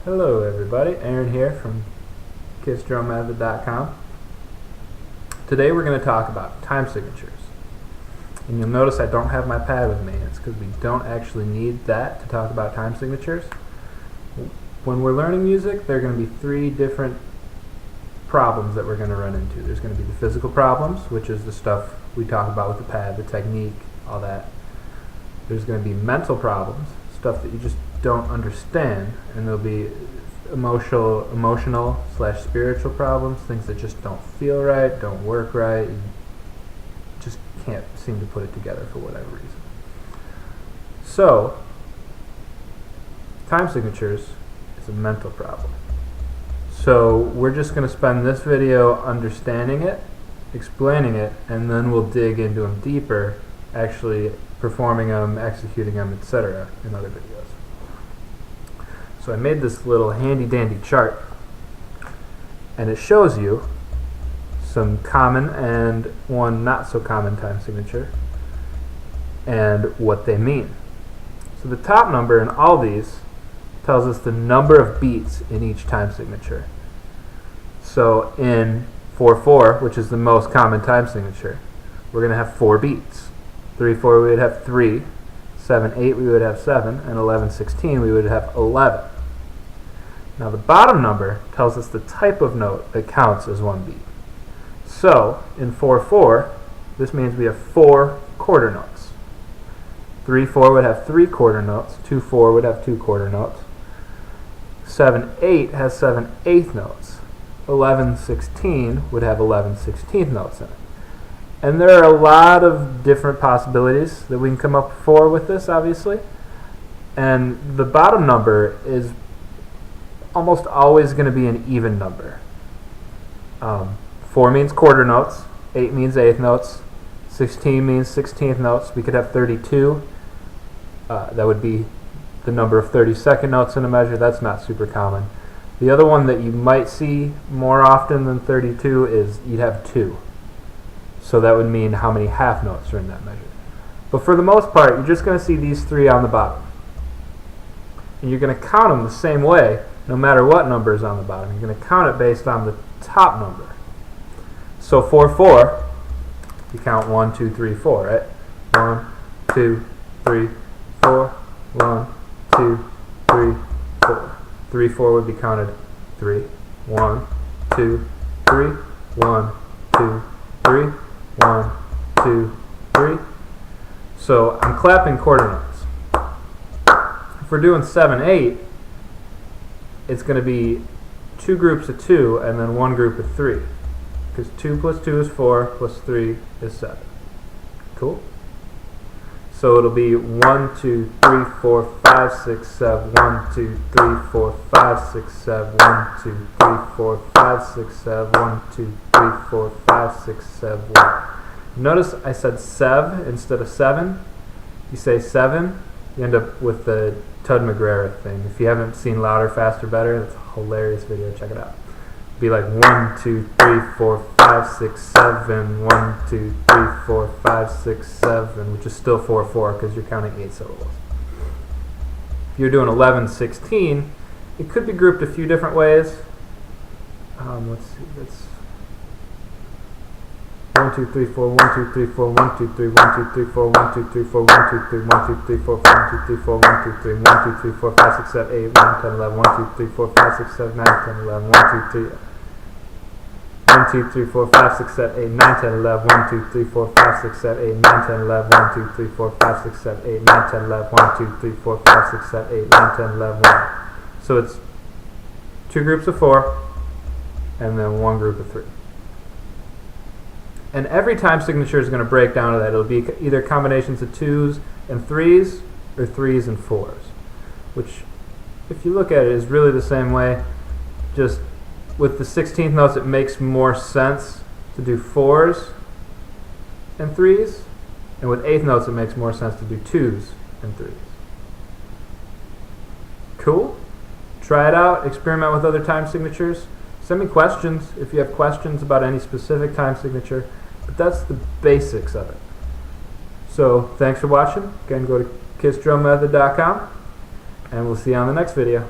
Hello everybody, Aaron here from KissDrumMethod.com. Today we're going to talk about time signatures. And you'll notice I don't have my pad with me. It's because we don't actually need that to talk about time signatures. When we're learning music, there are going to be three different problems that we're going to run into. There's going to be the physical problems, which is the stuff we talk about with the pad, the technique, all that. There's going to be mental problems, stuff that you just don't understand, and there'll be emotional/spiritual problems, things that just don't feel right, don't work right, you just can't seem to put it together for whatever reason. So, time signatures is a mental problem. So we're just going to spend this video understanding it, explaining it, and then we'll dig into them deeper, actually performing them, executing them, etc. in other videos. So I made this little handy-dandy chart, and it shows you some common and one not so common time signature and what they mean. So the top number in all these tells us the number of beats in each time signature. So in 4/4, which is the most common time signature, we're going to have 4 beats. 3/4 we would have 3, 7/8 we would have 7, and 11/16 we would have 11. Now the bottom number tells us the type of note that counts as one beat. So in 4/4, this means we have 4 quarter notes. 3/4 would have 3 quarter notes, 2/4 would have 2 quarter notes, 7/8 has 7/8 notes, 11/16 would have 11/16 notes in it. And there are a lot of different possibilities that we can come up for with this, obviously. And the bottom number is almost always going to be an even number. 4 means quarter notes, 8 means eighth notes, 16 means 16th notes. We could have 32. That would be the number of 32nd notes in a measure. That's not super common. The other one that you might see more often than 32 is you'd have 2. So that would mean how many half notes are in that measure. But for the most part, you're just going to see these 3 on the bottom. And you're going to count them the same way, no matter what number is on the bottom. You're going to count it based on the top number. So 4/4, you count 1, 2, 3, 4, right? 1, 2, 3, 4, 1, 2, 3, 4. 3/4 would be counted 3, 1, 2, 3, 1, 2, 3, 1, 2, 3. So I'm clapping quarter notes. If we're doing 7/8, it's going to be 2 groups of 2 and then 1 group of 3. Because 2 plus 2 is 4 plus 3 is 7. Cool? So it'll be 1, 2, 3, 4, 5, 6, 7, 1, 2, 3, 4, 5, 6, 7, 1, 2, 3, 4, 5, 6, 7, 1, 2, 3, 4, 5, 6, 7, 1. Notice I said 7 instead of 7. You say 7, you end up with the Tud McGrath thing. If you haven't seen Louder, Faster, Better, that's a hilarious video. Check it out. It'd be like 1, 2, 3, 4, 5, 6, 7, 1, 2, 3, 4, 5, 6, 7, which is still 4/4 because you're counting 8 syllables. If you're doing 11/16, it could be grouped a few different ways. Let's see. That's 1, 2, 3, 4, 1, 2, 3, 4, 1, 2, 3, 1, 2, 3, 4, 1, 2, 3, 4, 1, 2, 3, 1, 2, 3, 4, 1, 2, 3, 4, 1, 2, 3, 1, 2, 3, 4, 5, 6, 7, 8, 9, 10, 11, 1, 2, 3, 4, 5, 6, 7, 9, 10, 11, 1, 2, 3, 1, 2, 3, 4, 5, 6, 7, 8, 9, 10, 11, 1, 2, 3, 4, 5, 6, 7, 8, 9, 10, 11, 1, 2, 3, 4, 5, 6, 7, 8, 9, 10, 11, 1, 2, 3, 4, 5, 6, 7, 8, 9, 10, 11, 1. So it's 2 groups of 4 and then 1 group of 3. And every time signature is going to break down to that. It'll be either combinations of 2s and 3s or 3s and 4s, which, if you look at it, is really the same way. Just with the 16th notes, it makes more sense to do 4s and 3s, and with 8th notes, it makes more sense to do 2s and 3s. Cool? Try it out. Experiment with other time signatures. Send me questions if you have questions about any specific time signature, but that's the basics of it. So thanks for watching. Again, go to KissDrumMethod.com, and we'll see you on the next video.